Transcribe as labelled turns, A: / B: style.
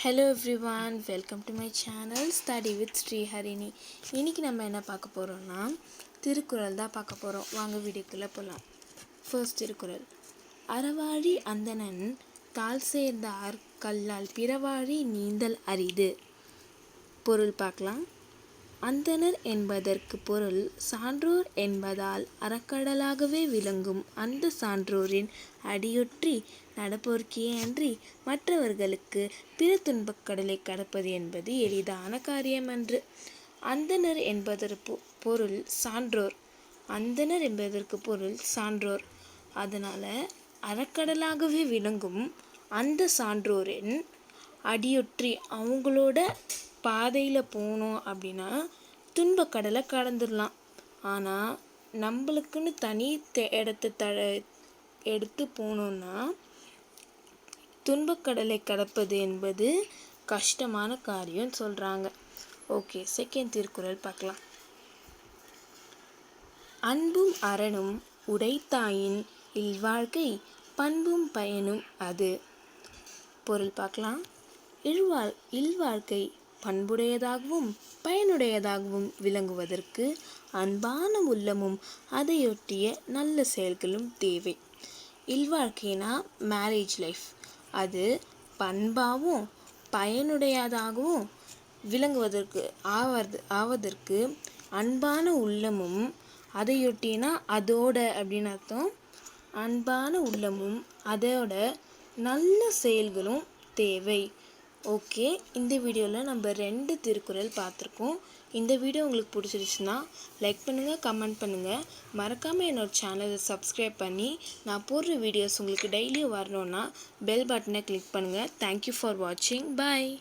A: Hello everyone, welcome to my channel Study with Sri Harini. இன்னைக்கு நம்ம என்ன பார்க்க போறோம்னா திருக்குறள் தான் பார்க்க போறோம். வாங்க வீடியோக்குள்ள போலாம். ஃபர்ஸ்ட் திருக்குறள். அறவாழி அந்தணன் தாள் சேர்ந்தார் கல்லால் பிறவாழி நீந்தல் அரிது. பொருள் பார்க்கலாம். அந்தணர் என்பதற்கு பொருள் சான்றோர் என்பதால் அறக்கடலாகவே விளங்கும் அந்த சான்றோரின் அடியொற்றி நடப்போர்க்கே அன்றி மற்றவர்களுக்கு பிற துன்பக்கடலை கடப்பது என்பது எளிதான காரியமன்று. அந்தணர் என்பதற்கு பொருள் சான்றோர். அந்தணர் என்பதற்கு பொருள் சான்றோர். அதனால அறக்கடலாகவே விளங்கும் அந்த சான்றோரின் அடியொற்றி அவங்களோட பாதையில் போனோம் அப்படின்னா துன்பக்கடலை கடந்துடலாம். ஆனால் நம்மளுக்குன்னு தனி இடத்த எடுத்து போனோம்னா துன்பக்கடலை கடப்பது என்பது கஷ்டமான காரியம் சொல்கிறாங்க. ஓகே, செகண்ட் திருக்குறள் பார்க்கலாம். அன்பும் அறனும் உடைத்தாயின் இல்வாழ்க்கை பண்பும் பயனும் அது. பொருள் பார்க்கலாம். இல்வாழ்க்கை பண்புடையதாகவும் பயனுடையதாகவும் விளங்குவதற்கு அன்பான உள்ளமும் அதையொட்டிய நல்ல செயல்களும் தேவை. இல்வாழ்க்கைனா மேரேஜ் லைஃப். அது பண்பாகவும் பயனுடையதாகவும் விளங்குவதற்கு ஆவதற்கு அன்பான உள்ளமும் அதையொட்டினா அதோட அப்படின்னு அர்த்தம். அன்பான உள்ளமும் அதோட நல்ல செயல்களும் தேவை. ஓகே, இந்த வீடியோவில் நம்ம 2 திருக்குறள் பார்த்துருக்கோம். இந்த வீடியோ உங்களுக்கு பிடிச்சிருச்சுன்னா லைக் பண்ணுங்கள், கமெண்ட் பண்ணுங்கள். மறக்காமல் என்னோடய சேனலை சப்ஸ்கிரைப் பண்ணி நான் போடுற வீடியோஸ் உங்களுக்கு டெய்லியும் வரணுன்னா பெல் பட்டனை கிளிக் பண்ணுங்கள். தேங்க்யூ ஃபார் வாட்சிங். பாய்.